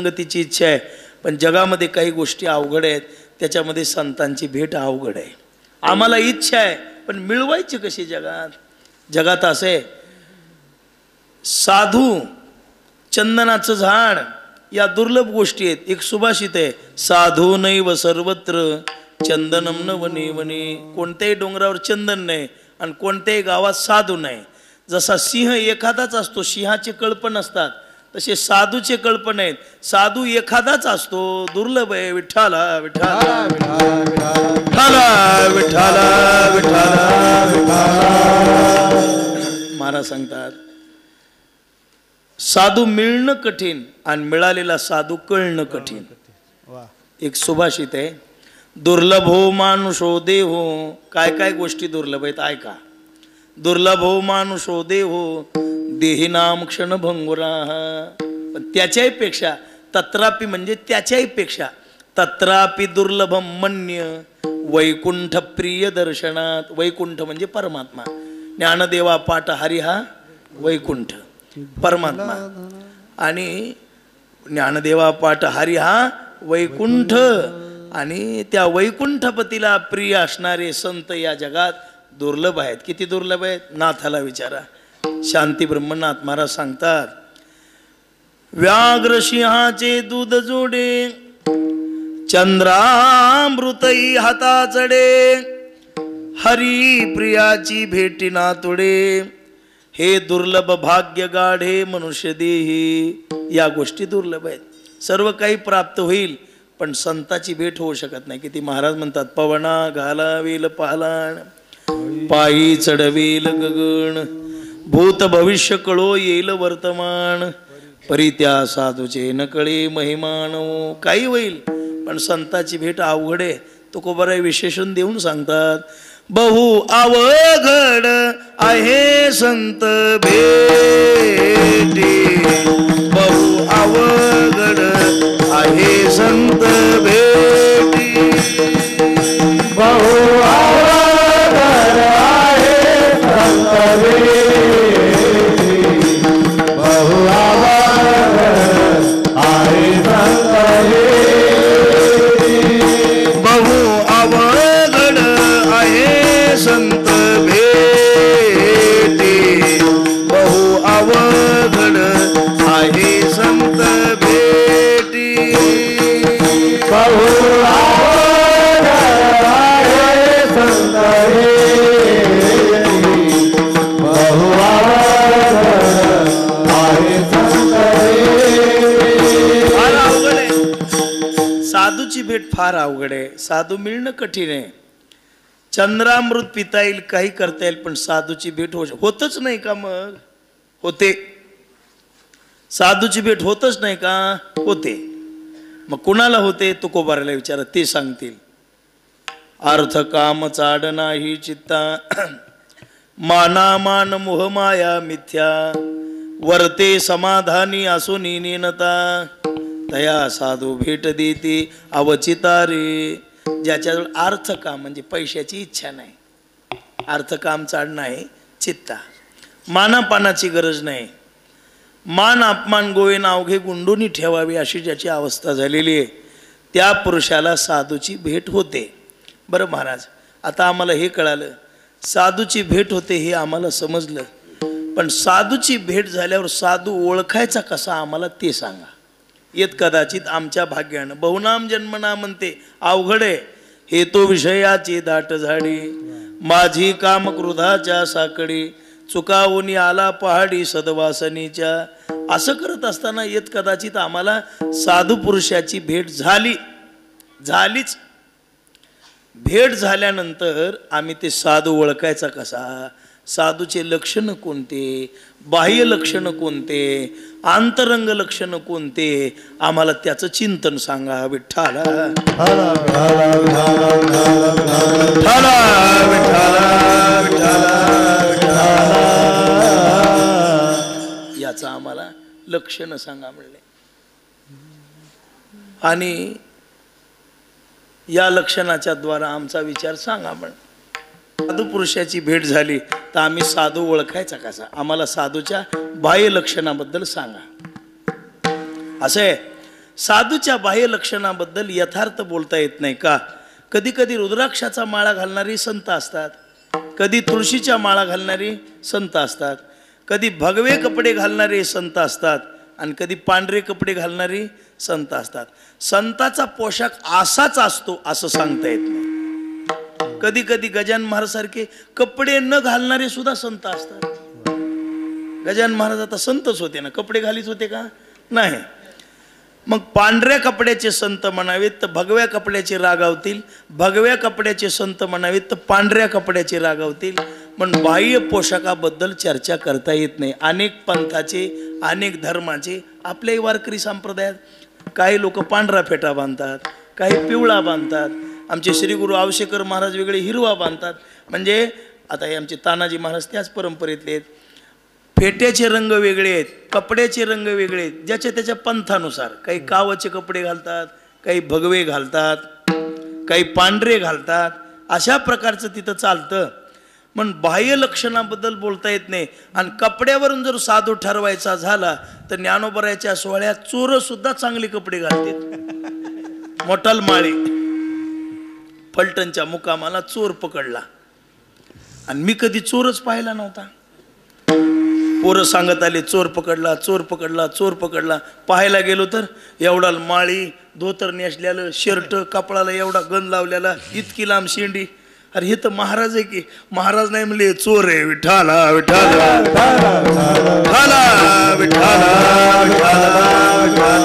संगतीची इच्छा आहे, पण जगामध्ये काही गोष्टी अवघड आहेत, त्याच्यामध्ये संतांची भेट अवघड आहे. आम्हाला इच्छा आहे पण मिळवायची कशी जगात? जगात असे साधू, चंदनाचं झाड या दुर्लभ गोष्टी आहेत. एक सुभाषित आहे, साधू नैव सर्वत्र चंदनम न वने वने. कोणत्याही डोंगरावर चंदन नाही आणि कोणत्याही गावात साधू नाही. जसा सिंह एखादाच असतो, सिंहाचे कळपण असतात, तसे साधूचे कल्पना आहेत. साधू एखादाच असतो, दुर्लभ आहे. विठ्ठला विठ्ठला विठ्ठला विठ्ठला विठ्ठला. महाराज सांगतात साधू मिळणं कठीण आणि मिळालेला साधू कळणं कठीण. एक सुभाषित आहे, दुर्लभो मानुषो देहो. काय काय गोष्टी दुर्लभ आहेत ऐका. दुर्लभो मानुषो देहो देही नाम क्षण भंगुरा. पण त्याच्याही पेक्षा तत्रापि म्हणजे त्याच्याही पेक्षा तत्रापि दुर्लभम मन्य वैकुंठ प्रिय दर्शनात. वैकुंठ म्हणजे परमात्मा. ज्ञानदेवा पाठ हरी हा वैकुंठ परमात्मा, आणि ज्ञानदेवा पाठ हरी हा वैकुंठ. आणि त्या वैकुंठपतीला प्रिय असणारे संत या जगात दुर्लभ आहेत. किती दुर्लभ आहेत? नाथाला विचारा. शांती ब्रह्मनाथ महाराज सांगतात, व्याघ्र सिंहाचे दूध जोडे चंद्रामृतई हाता चढे हरी प्रियाची भेटी नातुडे हे दुर्लभ भाग्य गाढे मनुष्य देही. या गोष्टी दुर्लभ आहेत. सर्व काही प्राप्त होईल पण संताची भेट होऊ शकत नाही. किती महाराज म्हणतात, पवना घालावेल पालाण पायी चढवेल गगन भूत भविष्य कळो येईल वर्तमान परी त्या साधूचे न कळे महिमान. काही होईल पण संताची भेट अवघड आहे. तुकोबाराय विशेषण देऊन सांगतात, बहु अवघड आहे संत भेटी. बहु अवघड आहे संत भेटी. बहु अवघड आहे संत भेटी. बहु अवघड आहे संत भेटी. बहु अवघड आहे संत भेटी. बहु अवघड आहे संत भेटी. बहु अवघड आहे संत भेटी. बहु अवघड आहे संत भेटी. फार अवघड आहे साधूची भेट, फार अवघड आहे. साधू मिळणं कठीण आहे. चंद्रामृत पिता येईल, काही करता येईल, पण साधूची भेट होतच नाही का? मग होते. साधूची भेट होतच नाही का? होते. मग कुणाला होते? तुकोबाराला विचारा, ते सांगतील. अर्थ काम चाड नाही चित्ता माना मान मोह माया मिथ्या वरते समाधानी असो नेनता तया साधू भेट देते अवचितारे. ज्याच्याजवळ अर्थ काम म्हणजे पैशाची इच्छा नाही, अर्थ काम चाड नाही चित्ता, मानापानाची गरज नाही, मान अपमान गोवेन अवघे गुंडोनी ठेवावी अशी ज्याची अवस्था झालेली आहे, त्या पुरुषाला साधूची भेट होते. बरं महाराज, आता आम्हाला हे कळालं, साधूची भेट होते हे आम्हाला समजलं, पण साधूची भेट झाल्यावर साधू ओळखायचा कसा आम्हाला ते सांगा. येत कदाचित आमच्या भाग्यानं बहुनाम जन्मना म्हणते अवघड आहे. हे तो विषयाची दाट झाडी माझी काम क्रोधाच्या साकडी चुकावून आला पहाडी सदवासनीच्या. असं करत असताना येत कदाचित आम्हाला साधू पुरुषाची भेट झालीच. भेट झाल्यानंतर आम्ही ते साधू ओळखायचा कसा? साधूचे लक्षण कोणते, बाह्य लक्षण कोणते, आंतरंग लक्षण कोणते, आम्हाला त्याचं चिंतन सांगा. विठ्ठला याचं आम्हाला लक्षण सांगा म्हणले. आणि या लक्षणाच्या द्वारा आमचा विचार सांगा म्हण. साधू पुरुषाची भेट झाली तर आम्ही साधू ओळखायचा कसा? आम्हाला साधूच्या बाह्य लक्षणाबद्दल सांगा. असे साधूच्या बाह्य लक्षणाबद्दल यथार्थ बोलता येत नाही का? कधी कधी रुद्राक्षाचा माळा घालणारी संत असतात, कधी तुळशीच्या माळा घालणारी संत असतात, कधी भगवे कपडे घालणारे संत असतात आणि कधी पांढरे कपडे घालणारी संत असतात. संताचा पोशाख असाच असतो असं सांगता येत नाही. कधी कधी गजानन महाराज सारखे कपडे न घालणारे सुद्धा संत असतात. गजानन महाराज आता संतच होते ना, कपडे घालीत होते का? नाही. मग पांढऱ्या कपड्याचे संत म्हणावेत तर भगव्या कपड्याचे रागावतील, भगव्या कपड्याचे संत म्हणावेत तर पांढऱ्या कपड्याचे रागावतील. पण बाह्य पोशाखाबद्दल चर्चा करता येत नाही. अनेक पंथाचे, अनेक धर्माचे, आपल्याही वारकरी संप्रदायात काही लोक पांढरा फेटा बांधतात, काही पिवळा बांधतात. आमचे श्री गुरु आवशेकर महाराज वेगळे हिरवा बांधतात. म्हणजे आता हे आमचे तानाजी महाराज त्याच परंपरेतले आहेत. फेट्याचे रंग वेगळे आहेत, कपड्याचे रंग वेगळे आहेत, ज्याच्या त्याच्या पंथानुसार. काही कावाचे कपडे घालतात, काही भगवे घालतात, काही पांढरे घालतात. अशा प्रकारचं तिथं चालतं. पण बाह्य लक्षणाबद्दल बोलता येत नाही. आणि कपड्यावरून जर साधू ठरवायचा झाला तर ज्ञानोबराच्या सोहळ्यात चोर सुद्धा चांगले कपडे घालतात. मोठाल माळे फलटणच्या मुकामाला चोर पकडला आणि मी कधी चोरच पाहिला नव्हता. पोरं सांगत आले चोर पकडला, चोर पकडला, चोर पकडला. पाहायला गेलो तर एवढा माळी, धोतर नेसलेलं, शर्ट, कपडाला एवढा गंध लावलेला, इतकी लांब शेंडी. अरे हे तर महाराज आहे की? महाराज नाही म्हणले चोर आहे. विठाला विठाला विठाला विठाला विठाला.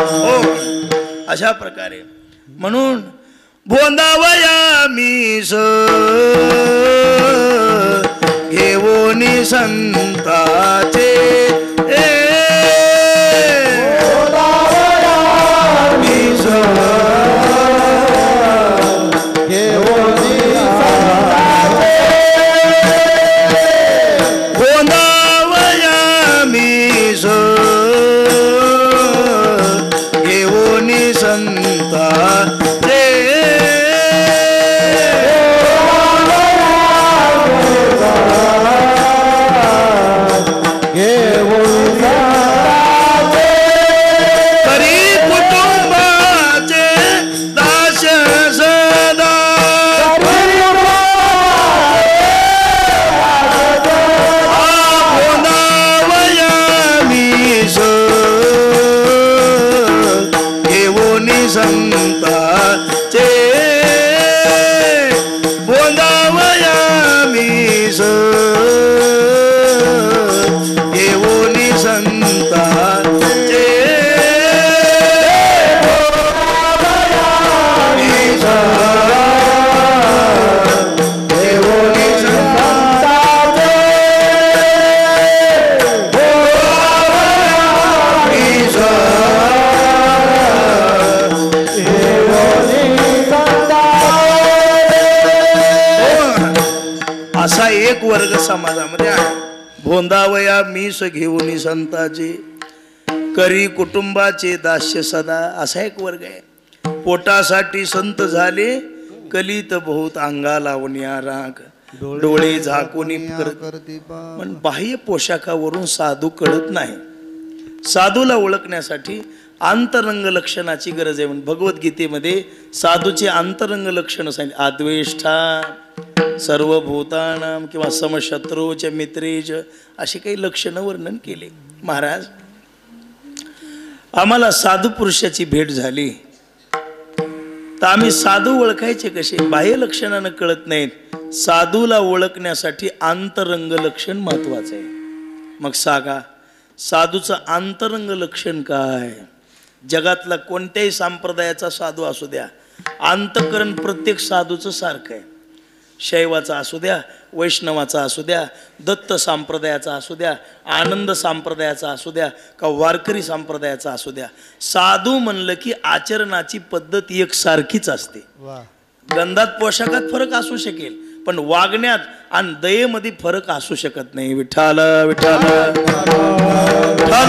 हो, अशा प्रकारे. म्हणून भोंदावया मीस घेऊनी संताचे एक वर्ग समाजामध्ये आहे. भोंदावया मीस घेऊन संताचे करी कुटुंबाचे दास्य सदा, असा एक वर्ग आहे. पोटासाठी संत झाले कलित बहुत अंगा लावण्या राग, डोळे झाकून पण बाह्य पोशाखावरून साधू कळत नाही. साधूला ओळखण्यासाठी अंतरंग लक्षणाची गरज आहे. म्हणून भगवद्गीतेमध्ये साधूचे अंतरंग लक्षण सांगितले. अद्वेष्टा सर्वभूतानाम किंवा समशत्रूच मित्रेच, अशी काही लक्षणं वर्णन केले. महाराज, आम्हाला साधू पुरुषाची भेट झाली तर आम्ही साधू ओळखायचे कसे? बाह्य लक्षणानं कळत नाहीत. साधूला ओळखण्यासाठी अंतरंग लक्षण महत्वाचं आहे. मग सांगा, साधूचं अंतरंग लक्षण काय? जगातला कोणत्याही संप्रदायाचा साधू असू द्या, अंतकरण प्रत्येक साधूचं सारखं आहे. शैवाचा असू द्या, वैष्णवाचा असू द्या, दत्त संप्रदायाचा असू द्या, आनंद संप्रदायाचा असू द्या, का वारकरी संप्रदायाचा असू द्या, साधू म्हणलं की आचरणाची पद्धत एक सारखीच असते. गंधात पोशाखात फरक असू शकेल, पण वागण्यात आणि दयेमध्ये फरक असू शकत नाही. विठाल विठाल विठाल.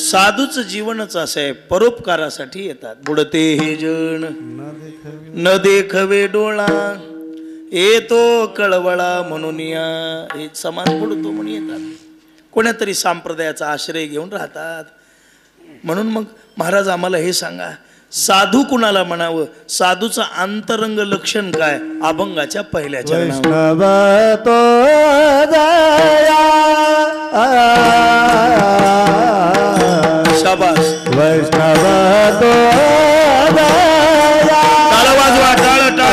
साधूचं जीवनच असं आहे, परोपकारासाठी येतात. बुडते हे जण न देखवे डोळा, येतो कळवळा म्हणून या, हे समाज बुडतो म्हणून येतात, कोण्यातरी संप्रदायाचा आश्रय घेऊन राहतात. म्हणून मग महाराज आम्हाला हे सांगा, साधू कुणाला म्हणावं, साधूचं अंतरंग लक्षण काय? अभंगाच्या पहिल्या चरणावर शाबास. वैष्णव तो टाळ वाजवा, टाळ टाळ.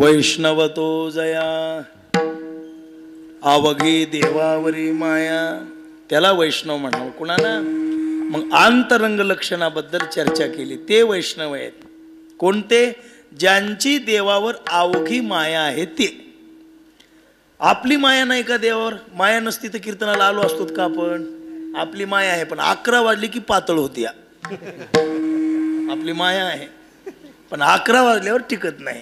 वैष्णवतो जया, अवघी देवावरी माया, त्याला वैष्णव म्हणावं. कुणाला? मग अंतरंग लक्षणाबद्दल चर्चा केली. ते वैष्णव आहेत. कोणते? ज्यांची देवावर अवघी माया आहे ते. आपली माया नाही का देवावर? माया नसती तर कीर्तनाला आलो असतो का आपण? आपली माया आहे, पण 11 वाजली की पातळ होती. आपली माया आहे पण 11 वाजल्यावर टिकत नाही.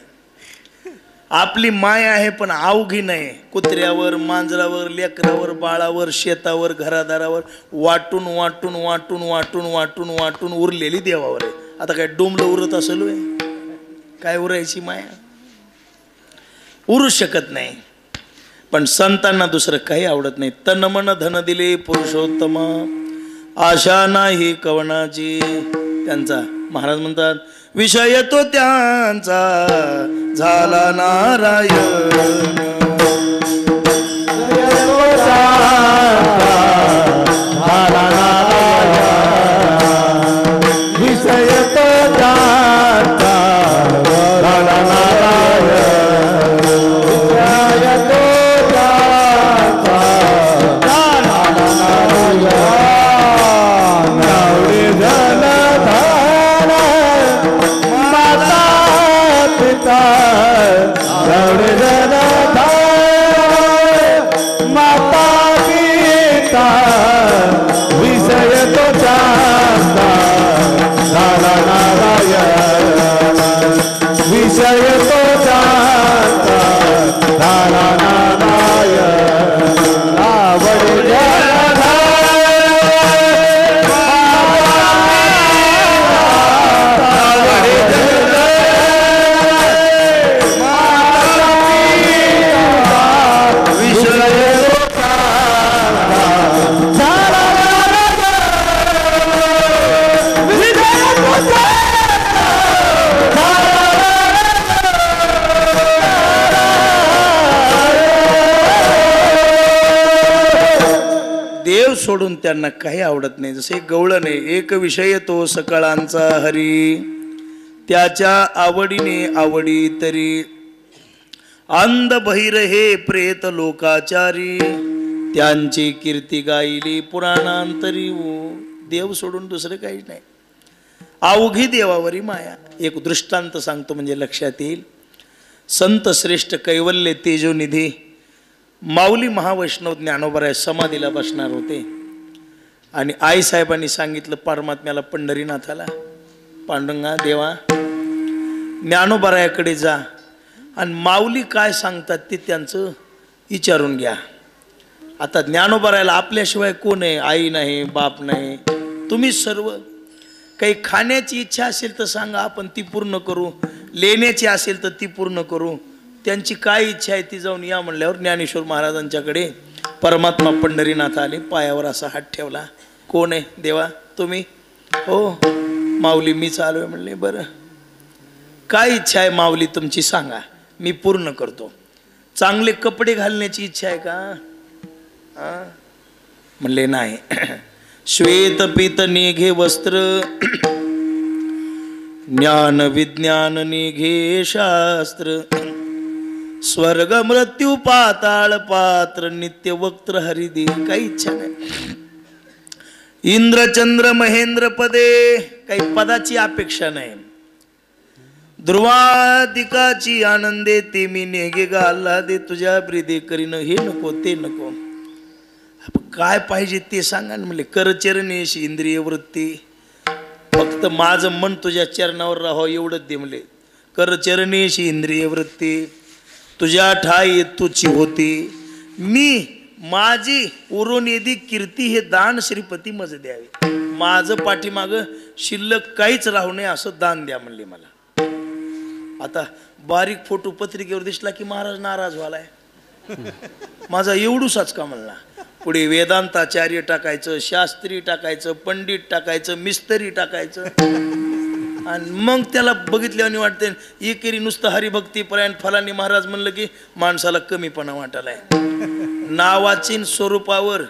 आपली माया आहे पण अवघी नाही. कुत्र्यावर, मांजरावर, लेकरावर, बाळावर, शेतावर, घरादारावर वाटून वाटून वाटून वाटून वाटून वाटून उरलेली देवावर आहे. आता काय डोंबलं उरत असेल होय? काय उरायची माया? उरू शकत नाही. पण संतांना दुसरं काही आवडत नाही. तन मन धन दिले पुरुषोत्तम, आशा नाही कवनाची. त्यांचा महाराज म्हणतात, विषय तो त्यांचा झाला नारायण. विषय तो त्यांचा झाला नारायण. विषय तो त्यांचा झाला नारायण. नावडे जलधार माता पिता, नावडे जलधार माता पिता. विषय तो त्यांचा झाला नारायण. विषय तो त्यांचा झाला नारायण. नावडे देव सोडून त्यांना काही आवडत नाही. जसे गवळण आहे, एक विषय तो सकळांचा हरी, त्याच्या आवडीने आवडी तरी. अंध बहिर हे प्रेत लोकाचारी, त्यांची कीर्ती गायली पुराणांतरी. देव सोडून दुसरं काहीच नाही. अवघी देवावरी माया. एक दृष्टांत सांगतो म्हणजे लक्षात येईल. संत श्रेष्ठ कैवल्य तेजोनिधी माऊली महावैष्णव ज्ञानोबराय समाधीला बसणार होते आणि आईसाहेबांनी सांगितलं परमात्म्याला, पंढरीनाथाला, पांडुरंगा देवा ज्ञानोबरायाकडे जा आणि माऊली काय सांगतात ते त्यांचं विचारून घ्या. आता ज्ञानोबरायाला आपल्याशिवाय कोण आहे? आई नाही, बाप नाही, तुम्ही सर्व. काही खाण्याची इच्छा असेल तर सांगा, आपण ती पूर्ण करू. लेण्याची असेल तर ती पूर्ण करू. त्यांची काय इच्छा आहे ती जाऊन या म्हणल्यावर ज्ञानेश्वर महाराजांच्याकडे परमात्मा पंढरीनाथ आले. पायावर असा हात ठेवला. कोण आहे देवा? तुम्ही? हो माऊली मीच आलोय म्हणले. बरं काय इच्छा आहे माऊली तुमची सांगा, मी पूर्ण करतो. चांगले कपडे घालण्याची इच्छा आहे का? म्हणले नाही. श्वेत पीत निघे वस्त्र, ज्ञान विज्ञान निघे शास्त्र, स्वर्ग मृत्यू पाताळ पात्र, नित्य वक्त्र हरिदे. काही इच्छा नाही. इंद्र चंद्र महेंद्र पदे, काही पदाची अपेक्षा नाही. ध्रुवादिकाची आनंदे ते मी नेगे गाला दे, तुझ्या ब्रिदे करीन हे नको ते नको. काय पाहिजे ते सांगा ना. म्हणले करचरणेशी इंद्रिय वृत्ती, फक्त माझं मन तुझ्या चरणावर राहावं एवढंच दे. म्हणले करचरणेशी इंद्रिय वृत्ती, तुझ्या ठाई तुची होती, मी माझी उरोनिधी कीर्ती हे दान श्रीपती मज द्यावे. माझं पाठीमाग शिल्लक काहीच राहू नये असं दान द्या म्हणले मला. आता बारीक फोटो पत्रिकेवर दिसला की महाराज नाराज व्हालाय. माझा एवढूसाच का म्हणला. पुढे वेदांताचार्य टाकायचं, शास्त्री टाकायचं, पंडित टाकायचं, मिस्त्री टाकायचं. आणि मग त्याला बघितल्याने वाटते एकेरी नुसतं हरिभक्ती पर्यंत फलानी महाराज म्हणलं की माणसाला कमीपणा वाटायलाय. नावाची स्वरूपावर,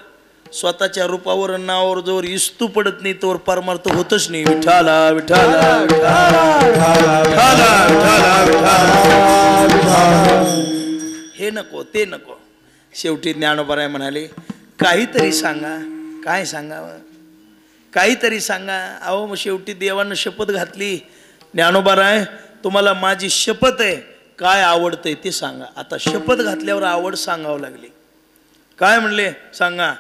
स्वतःच्या रूपावर नावावर जोर इस्तू पडत नाही तोवर परमार्थ होतच नाही. विठाला विठाला हे नको ते नको. शेवटी ज्ञानोबराय म्हणाले काहीतरी सांगा. काय सांगावं? काहीतरी सांगा. अहो मग शेवटी देवानं शपथ घातली. ज्ञानोबराय तुम्हाला माझी शपथ आहे, काय आवडतंय ते सांगा. आता शपथ घातल्यावर आवड सांगावं लागली. काय म्हणले? सांगा.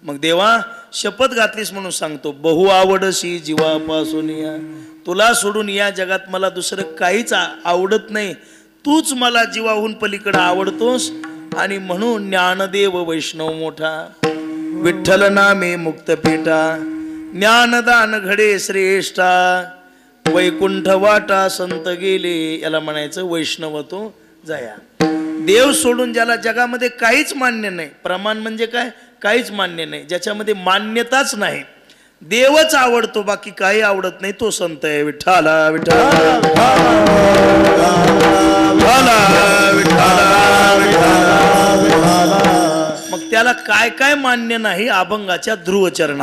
मग देवा शपथ घातलीस म्हणून सांगतो. बहु आवडशी जीवापासून या, तुला सोडून या जगात मला दुसरं काहीच आवडत नाही. तूच मला जीवाहून पलीकडे आवडतोस. आणि म्हणून ज्ञानदेव वैष्णव मोठा, विठ्ठल नामे मुक्त पेटा, ज्ञानदान घडे श्रेष्ठा, वैकुंठ वाटा संत गेले. याला म्हणायचं वैष्णव तो जया. देव सोडून ज्याला जगामध्ये काहीच मान्य नाही. प्रमाण म्हणजे काय? काहीच मान्य नाही. ज्याच्यामध्ये मान्यताच नाही, देवच आवडतो, बाकी काही आवडत नाही, तो संत आहे. विठ्ठला विठ्ठला मग त्याला काय काय मान्य नाही? अभंगाच्या ध्रुवचरण.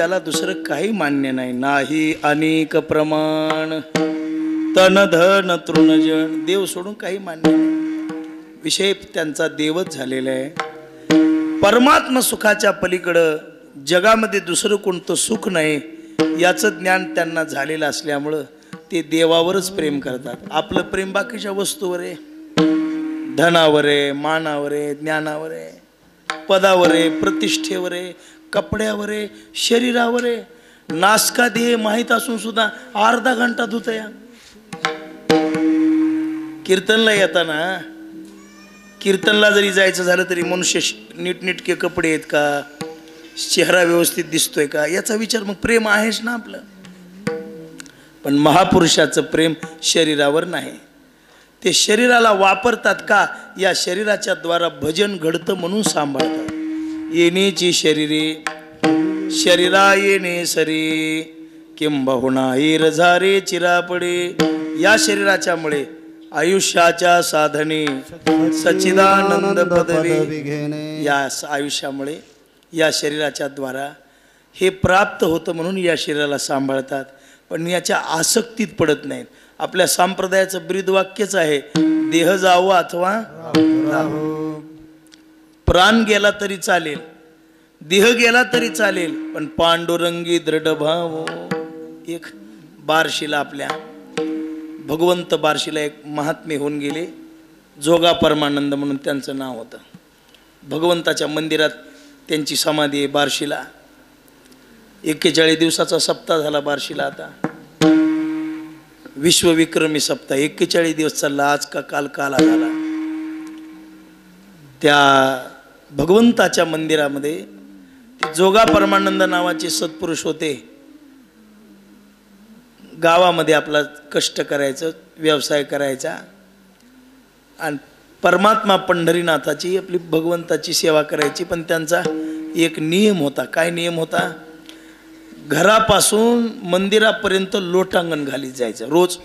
त्याला दुसरं काही मान्य नाही. नाही अनेक प्रमाण तन धन तृणजन, देव सोडून काही मान्य नाही. विषय त्यांचा देवच झालेला आहे. परमात्मा सुखाच्या पलीकडं जगामध्ये दुसरं कोणतं सुख नाही याचं ज्ञान त्यांना झालेलं असल्यामुळं ते देवावरच प्रेम करतात. आपलं प्रेम बाकीच्या वस्तूवर आहे, धनावर आहे, मानावर आहे, ज्ञानावर आहे, पदावर आहे, प्रतिष्ठेवर आहे, कपड्यावर आहे, शरीरावर आहे. नासका देह माहीत असून सुद्धा अर्धा घंटा धुतया. कीर्तनला येताना, कीर्तनला जरी जायचं झालं तरी मनुष्य नीटनेटके कपडे आहेत का, चेहरा व्यवस्थित दिसतोय का याचा विचार. मग प्रेम आहेच ना आपलं. पण महापुरुषाचं प्रेम शरीरावर नाही. ते शरीराला वापरतात का, या शरीराच्या द्वारा भजन घडतं म्हणून सांभाळतात. येणेची शरीरे शरीरा येणे सरी किंबहुना रझारे चिरापडे. या शरीराच्यामुळे आयुष्याच्या साधने सच्चिदानंद पदवी घेणे. या आयुष्यामुळे या शरीराच्या द्वारा हे प्राप्त होतं म्हणून या शरीराला सांभाळतात. पण याच्या आसक्तीत पडत नाहीत. आपल्या संप्रदायाचं ब्रीदवाक्यच आहे, देह जावो अथवा राहो. प्राण गेला तरी चालेल, देह गेला तरी चालेल, पण पांडुरंगी दृढ भाव. एक बार्शीला, आपल्या भगवंत बार्शीला एक महात्मे होऊन गेले, जोगा परमानंद म्हणून त्यांचं नाव होतं. भगवंताच्या मंदिरात त्यांची समाधी आहे बार्शीला. 41 दिवसाचा सप्ताह झाला बार्शीला. आता विश्वविक्रमी सप्ताह 41 दिवस चालला. आज का काल काला झाला. त्या भगवंताच्या मंदिरामध्ये ते जोगा परमानंद नावाचे सत्पुरुष होते. गावामध्ये आपला कष्ट करायचं, व्यवसाय करायचा आणि परमात्मा पंढरीनाथाची आपली भगवंताची सेवा करायची. पण त्यांचा एक नियम होता. काय नियम होता? घरापासून मंदिरापर्यंत लोटांगण घालीत जायचं. रोज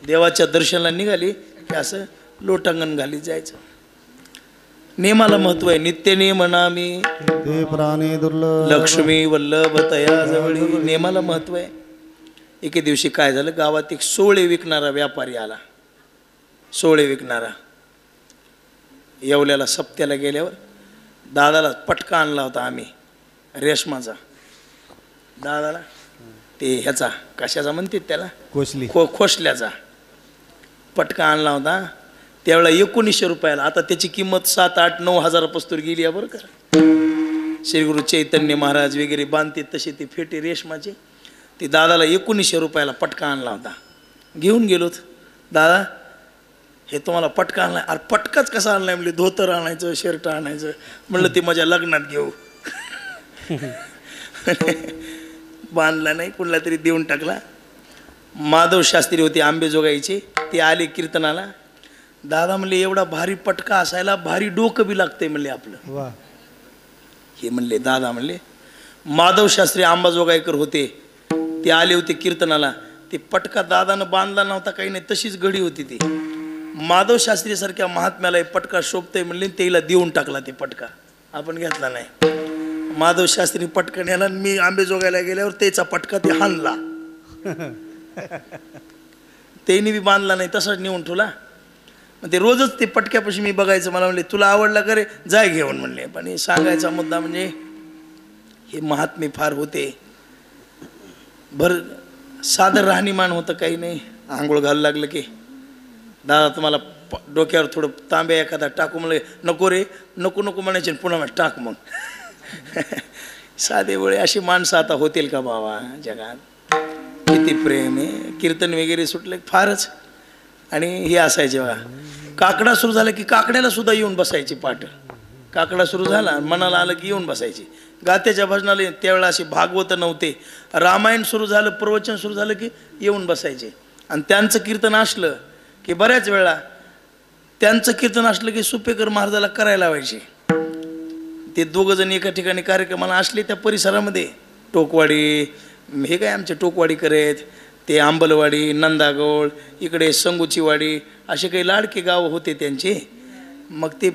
देवाच्या दर्शनाला निघाली की असं लोटांगण घालीत जायचं. नियमाला महत्व आहे. नित्य नियम नामी ते प्राणी दुर्लभ लक्ष्मी वल्लभ तया जवळी. नियमाला महत्व आहे. एके दिवशी काय झालं, गावात एक सोळे विकणारा व्यापारी आला. सोळे विकणारा येवल्याला सप्त्याला गेल्यावर दादाला पटका आणला होता आम्ही, रेशमाचा. दादाला ते ह्याचा कशाचा म्हणतात त्याला, कोसली खोसल्याचा पटका आणला होता. त्यावेळेला 1900 रुपयाला. आता त्याची किंमत 7, 8, 9 हजारापासून गेली आहे बरं का. श्रीगुरु चैतन्य महाराज वगैरे बांधते तसे ते फेटे रेशमाचे. ते दादाला 1900 रुपयाला पटका आणला होता. घेऊन गेलोत. दादा हे तुम्हाला पटका आणलाय. अरे पटकाच कसा आणलाय म्हणजे, धोतर आणायचं, शर्ट आणायचं. म्हणलं ते माझ्या लग्नात घेऊ. बांधला नाही, कुठला तरी देऊन टाकला. माधव शास्त्री होते आंबेजोगाईचे, ते आले कीर्तनाला. दादा म्हणले एवढा भारी पटका असायला भारी डोकं बी लागतंय म्हणले आपलं. हे म्हणले दादा म्हणले माधव शास्त्री आंबाजोगाईकर होते, ते आले होते कीर्तनाला. ते पटका दादानं बांधला नव्हता, काही नाही, तशीच घडी होती ती. माधव शास्त्री सारख्या महात्म्याला पटका शोभतय म्हणले, तेला देऊन टाकला ते पटका. आपण घेतला नाही. माधव शास्त्री पटका नेला. मी आंबेजोगाईला गेल्यावर त्याचा पटका ते हाणला. त्याने बी बांधला नाही, तसाच नेऊन ठेवला. ते रोजच ते पटक्यापाशी मी बघायचं. मला म्हणले तुला आवडला का रे, जाय घेऊन म्हणले. पण हे सांगायचा मुद्दा म्हणजे हे महात्मे फार होते. भर साधं राहणीमान होतं, काही नाही. आंघोळ घालू लागलं की दादा तुम्हाला डोक्यावर थोडं तांब्या एखादा टाकू म्हणले. नको रे, नको नको म्हणायचे, पुन्हा टाक मग. साधे वेळे अशी माणसं आता होतील का बाबा जगात. किती प्रेम आहे. कीर्तन वगैरे सुटले फारच. आणि हे असायचे बघा, काकडा सुरू झाला की काकड्याला सुद्धा येऊन बसायची पाठ. काकडा सुरू झाला मनाला आलं की येऊन बसायची. गात्याच्या भजनाला त्यावेळेला असे भागवत नव्हते. रामायण सुरू झालं, प्रवचन सुरू झालं की येऊन बसायचे. आणि त्यांचं कीर्तन असलं की बऱ्याच वेळा त्यांचं कीर्तन असलं की सुपेकर महाराजाला करायला लावायचे. ते दोघं जण एका ठिकाणी कार्यक्रमाला असले त्या परिसरामध्ये. टोकवाडी, हे काय आमचे टोकवाडीकर आहेत, ते आंबलवाडी, नंदागौळ, इकडे संगूचीवाडी, असे काही लाडके गाव होते त्यांचे. मग ते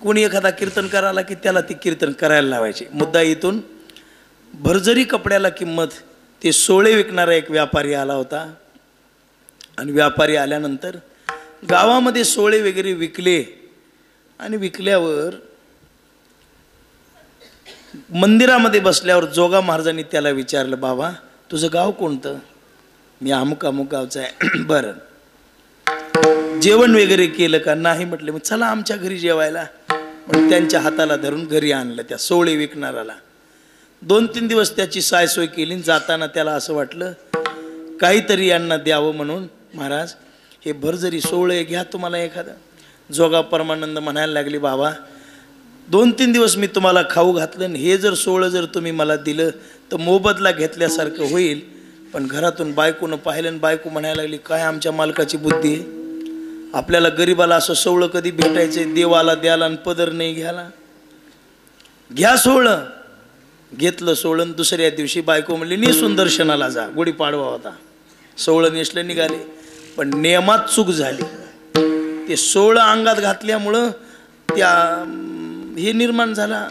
कोणी एखादा कीर्तन करायला की त्याला ते कीर्तन करायला लावायचे. मुद्दा इथून भरजरी कपड्याला किंमत, ते सोळे विकणारा एक व्यापारी आला होता. आणि व्यापारी आल्यानंतर गावामध्ये सोळे वगैरे विकले. आणि विकल्यावर मंदिरामध्ये बसल्यावर जोगा महाराजांनी त्याला विचारलं, बाबा तुझं गाव कोणतं? मी अमुक अमुक गावचं आहे. बरं, जेवण वगैरे केलं का? नाही म्हटलं. मग चला आमच्या घरी जेवायला. मग त्यांच्या हाताला धरून घरी आणलं त्या सोळे विकणाऱ्याला. 2-3 दिवस त्याची सायसोय केली. जाताना त्याला असं वाटलं काहीतरी यांना द्यावं म्हणून, महाराज हे भरजरी सोळे घ्या तुम्हाला एखादं. जोगा परमानंद म्हणायला लागले, बाबा 2-3 दिवस मी तुम्हाला खाऊ घातलं, हे जर सोळं जर तुम्ही मला दिलं तर मोबदला घेतल्यासारखं होईल. पण घरातून बायकोनं पाहिलं आणि बायको म्हणायला लागली, काय आमच्या मालकाची बुद्धी आहे, आपल्याला गरीबाला असं सोवळं कधी भेटायचंय, देवाला द्याला आणि पदर नाही घ्याला, घ्या सोवळं. घेतलं सोळं. दुसऱ्या दिवशी बायको म्हणली, नेसून दर्शनाला जा. गुढीपाडवा होता, सोवळं नेसलं निघाले. पण नियमात चूक झाली. ते सोळं अंगात घातल्यामुळं त्या हे निर्माण झाला.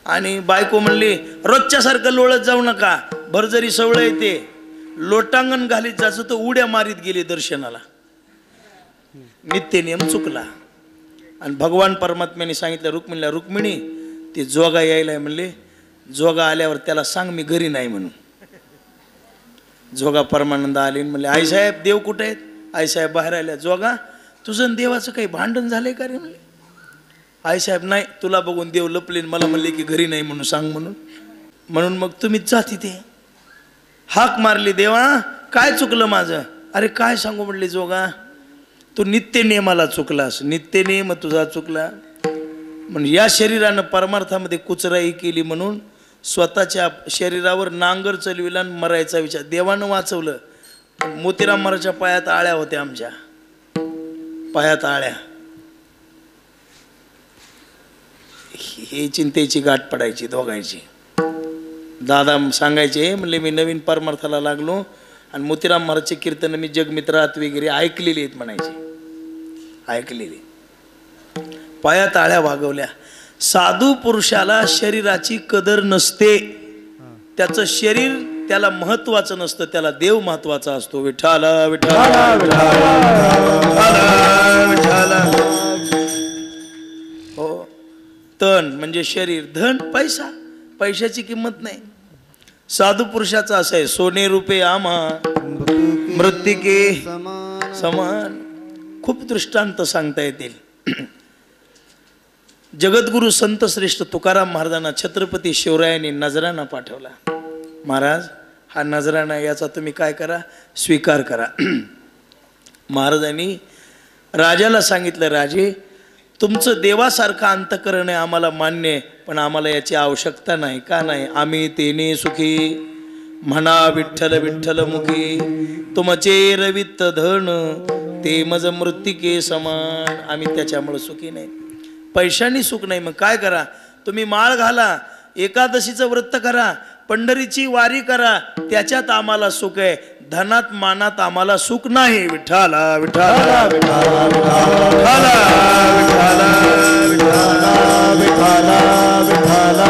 आणि बायको म्हणली, रोजच्यासारखं लोळत जाऊ नका, भरजरी सवळ येते. लोटांगण घालीत जायचं तर उड्या मारीत गेली दर्शनाला. नित्य नियम चुकला. आणि भगवान परमात्म्याने सांगितलं रुक्मिणीला, रुक्मिणी ते जोगा यायलाय म्हणले, जोगा आल्यावर त्याला सांग मी घरी नाही म्हणून. जोगा परमानंद आले म्हणले, आईसाहेब देव कुठे आहेत? आईसाहेब बाहेर आल्या. जोगा तुझं देवाचं काही भांडण झालंय का रे? म्हणले आईसाहेब नाही, तुला बघून देव लपले, मला म्हणले की घरी नाही म्हणून सांग म्हणून. म्हणून मग तुम्हीच जा तिथे. हाक मारली, देवा काय चुकलं माझं? अरे काय सांगू म्हणले जोगा, तू नित्य नियमाला चुकलास, नित्य नियम तुझा चुकला. म्हणून या शरीरानं परमार्थामध्ये कुचराई केली म्हणून स्वतःच्या शरीरावर नांगर चलविला आणि मरायचा विचार. देवानं वाचवलं. मोतीराम महाराजच्या पायात आळ्या होत्या, आमच्या पायात आळ्या. हे चिंतेची गाठ पडायची दोघांची. दादा सांगायचे म्हणले, मी नवीन परमार्थाला लागलो आणि मोतीराम महाराजचे कीर्तन मी जगमित्रात वगैरे ऐकलेली आहेत म्हणायचे, ऐकलेली. पायात आळ्या वागवल्या. साधू पुरुषाला शरीराची कदर नसते. त्याचं शरीर त्याला महत्वाचं नसतं, त्याला देव महत्वाचा असतो. विठ्ठला विठ्ठला विठ्ठला. हो, तन म्हणजे शरीर, धन पैसा, पैशाची किंमत नाही. साधू पुरुषाचा असं आहे, सोने रुपये आम्हा मृत्तिके समान. खूप दृष्टांत सांगता येतील. जगद्गुरु संत श्रेष्ठ तुकाराम महाराजांना छत्रपती शिवरायांनी नजराणा पाठवला. महाराज हा नजराणा, याचा तुम्ही काय करा, स्वीकार करा. महाराजांनी राजाला सांगितलं, राजे तुमचं देवासारखं अंतकरण आहे आम्हाला मान्य आहे, पण आम्हाला याची आवश्यकता नाही. का नाही? आम्ही तेने सुखी म्हणा विठ्ठल विठ्ठल मुखी, तुमचे रवित धन ते मज मृत्तिके समान. आम्ही त्याच्यामुळे सुखी नाही, पैशानी सुख नाही. मग काय करा, तुम्ही माळ घाला, एकादशीचं व्रत करा, पंढरीची वारी करा, त्याच्यात आम्हाला सुख आहे. धनात मानात आम्हाला सुख नाही. विठ्ठला विठ्ठला विठ्ठला विठ्ठला विठ्ठला.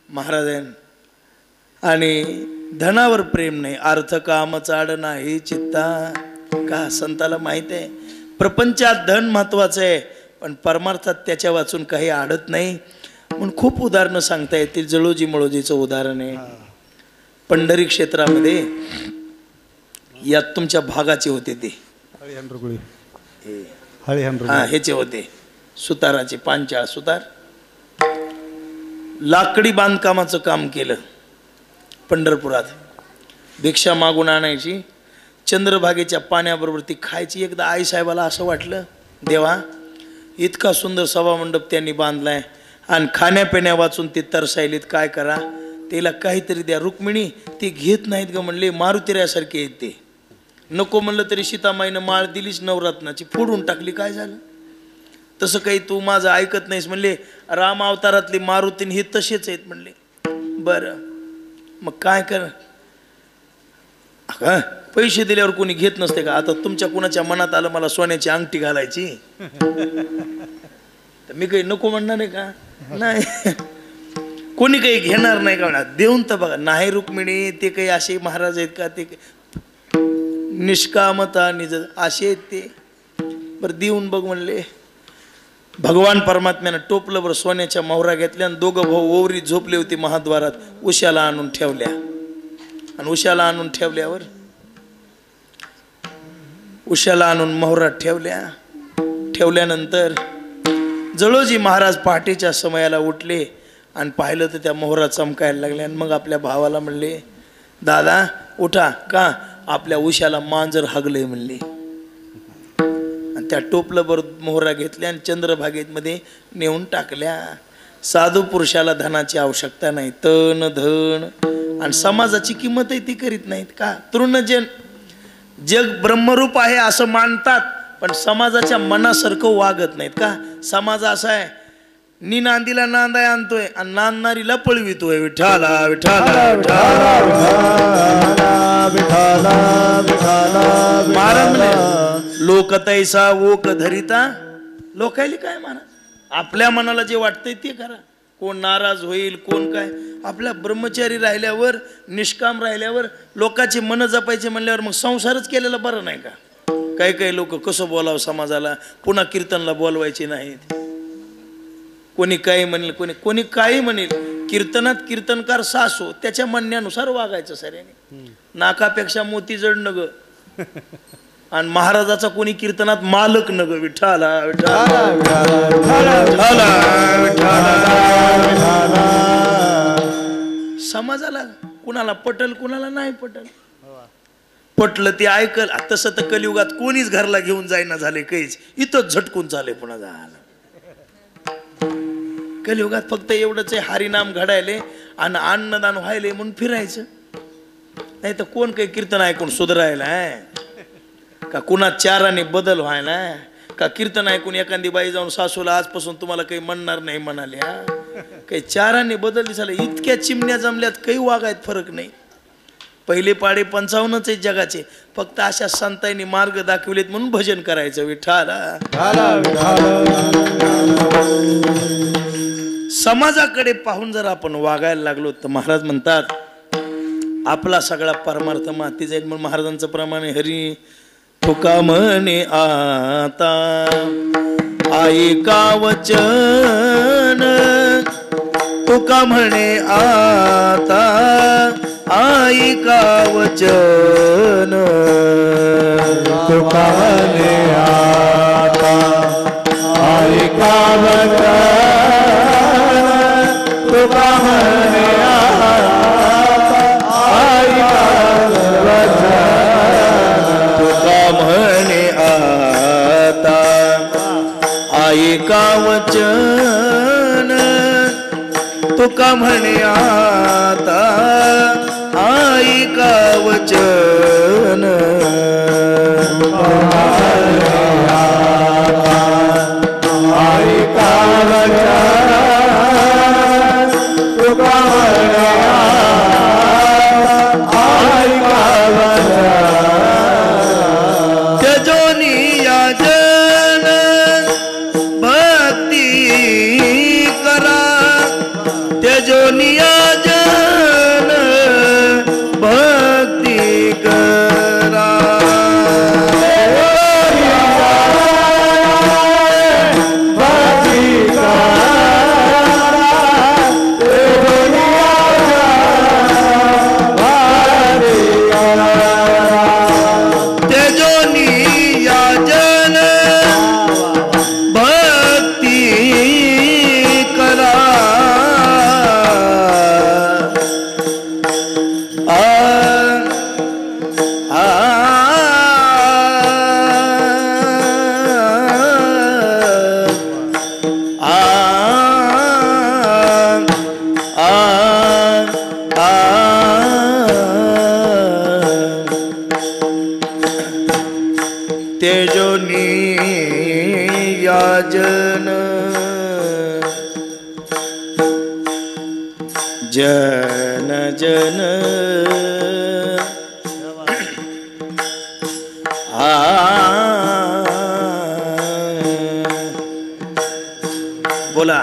महाराजांनी आणि धनावर प्रेम नाही, अर्थ काम चाड नाही चित्ता. का संताला माहित आहे प्रपंचात धन महत्वाचं आहे, पण परमार्थात त्याच्या वाचून काही आडत नाही. म्हणून खूप उदाहरणं सांगता येतील. जळोजी मळोजीचं उदाहरण आहे. पंढरी क्षेत्रामध्ये यात तुमच्या भागाचे होते ते ह्याचे होते सुताराचे, पांचाळ सुतार. लाकडी बांधकामाचं काम केलं पंढरपुरात. भिक्षा मागून आणायची, चंद्रभागेच्या पाण्याबरोबर ती खायची. एकदा आईसाहेबाला असं वाटलं, देवा इतका सुंदर सभामंडप त्यांनी बांधलाय आणि खाण्यापिण्या वाचून ते तरसायलीत, काय करा, त्याला काहीतरी द्या. रुक्मिणी ते घेत नाहीत ग म्हणले, मारुतिऱ्यासारखे आहेत ते. नको म्हणलं तरी सीतामाईनं माळ दिलीच नवरत्नाची, फोडून टाकली. काय झालं? तसं काही तू माझं ऐकत नाहीस म्हणले. राम अवतारातले मारुतीन हे तसेच आहेत म्हणले. बरं मग काय कर, पैसे दिल्यावर कोणी घेत नसते का? आता तुमच्या कुणाच्या मनात आलं मला सोन्याची अंगठी घालायची, तर मी काही नको म्हणणार आहे का? नाही कोणी काही घेणार नाही का देऊन तर बघा. नाही रुक्मिणी ते काही असे महाराज आहेत का ते निष्कामता निज असे आहेत ते. बरं देऊन बघ म्हणले. भगवान परमात्म्यानं टोपलं बरं सोन्याच्या मोहरा घेतल्या आणि दोघं भाऊ ओवरी झोपले होते महाद्वारात. उशाला आणून ठेवल्या आणि उशाला आणून ठेवल्यावर उशाला आणून मोहरात ठेवल्यानंतर जळोजी महाराज पहाटेच्या समयाला उठले आणि पाहिलं तर त्या मोहरा चमकायला लागल्या. आणि मग आपल्या भावाला म्हणले दादा उठा का आपल्या उशाला मांजर हागलंय म्हणले. आणि त्या टोपलं बर मोहरा घेतल्या आणि चंद्रभागेमध्ये नेऊन टाकल्या. साधू पुरुषाला धनाची आवश्यकता नाही. तन धन आणि समाजाची किंमतही ती करीत नाहीत का. तृणजन जग ब्रह्मरूप आहे असं मानतात पण समाजाच्या मनासारखं वागत नाहीत का. समाज असा आहे नी नांदीला नांदाय आणतोय आणि नांदणारीला पळवितोय. विठाला विठाला महाराज लोक तैसा ओक धरिता लोकायली काय महाराज. आपल्या मनाला जे वाटतंय ते करा. कोण नाराज होईल कोण काय. आपल्या ब्रह्मचारी राहिल्यावर निष्काम राहिल्यावर लोकांची मन जपायचे म्हणल्यावर मग संसारच केलेला बरं नाही का. काही काही लोक कसं बोलावं समाजाला. पुन्हा कीर्तनला बोलवायचे नाहीत. कोणी काही म्हणेल कोणी काही म्हणेल. कीर्तनात कीर्तनकार सासो त्याच्या म्हणण्यानुसार वागायचं सऱ्याने. नाकापेक्षा मोती जड नग आणि महाराजाचा कोणी कीर्तनात मालक नग. विठाला समाजाला कुणाला पटल कुणाला नाही पटल. पटलं ते ऐकल. तसं तर कलियुगात कोणीच घरला घेऊन जाईना झाले काहीच. इथंच झटकून चाले पुन्हा झालं. कलियुगात फक्त एवढंच आहे हरिनाम घडायले आणि अन्नदान व्हायले म्हणून फिरायचं. नाही तर कोण काही कीर्तन ऐकून सुधारायला का. कुणा चाराने बदल व्हायला का. कीर्तन ऐकून एखादी बाई जाऊन सासूला आजपासून तुम्हाला काही म्हणणार नाही म्हणाले. काही चाराने बदल दिसायला. इतक्या चिमण्या जमल्यात काही वागायत फरक नाही. पहिले पाडे 55च आहेत जगाचे. फक्त अशा संतांनी मार्ग दाखविलेत म्हणून भजन करायचं. विठाला समाजाकडे पाहून जर आपण वागायला लागलो तर महाराज म्हणतात आपला सगळा परमार्थ माती जाईल. म्हणून महाराजांचं प्रमाणे हरी तुका म्हणे आता ऐका वचन. तुका म्हणे आता ऐका वचन. तुका म्हणे आता ऐका वचन. तुका म्हणे आता ऐका वचन. तुका म्हणे आता ऐका वचन. तुका म्हणे आता ऐका वचन. ऐका वचन. तुका म्हणे ऐका वचन. त्यजोनी याजन भक्ती करा. त्यजोनी याजन भक्ती करा. तेजोनी याजन जन जन बोला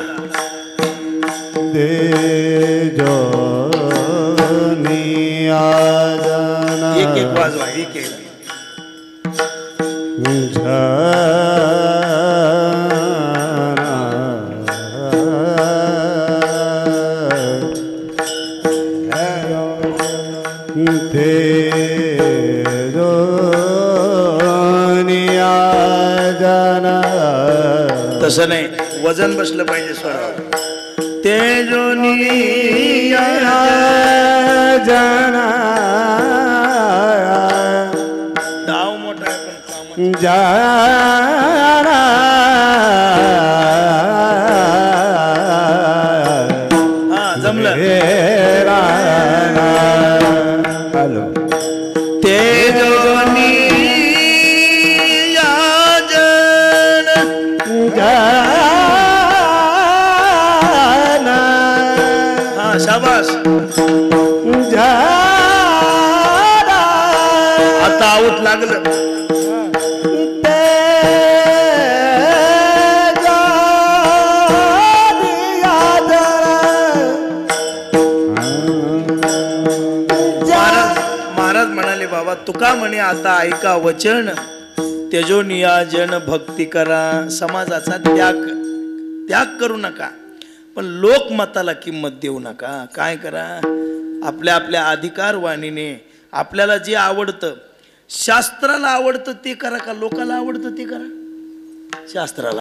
एक एक वाजवा एक एक तसं नाही वजन बसलं पाहिजे स्वरावर तेजोनिया जना डाव मोठा आहे पण कामाचं. जाना हा जमलं हॅलो तेजोनिया जन जाना हा शाबास जाना आता आऊट लागलं महाराज म्हणाले बाबा तुका म्हणे आता ऐका वचन तेजो नियाजन भक्ती करा समाजाचा त्याग करू नका पण लोकमताला किंमत देऊ नका काय करा आपल्या आपल्या अधिकार वाणीने आपल्याला जे आवडतं शास्त्राला आवडतं ते करा का लोकाला आवडतं ते करा शास्त्राला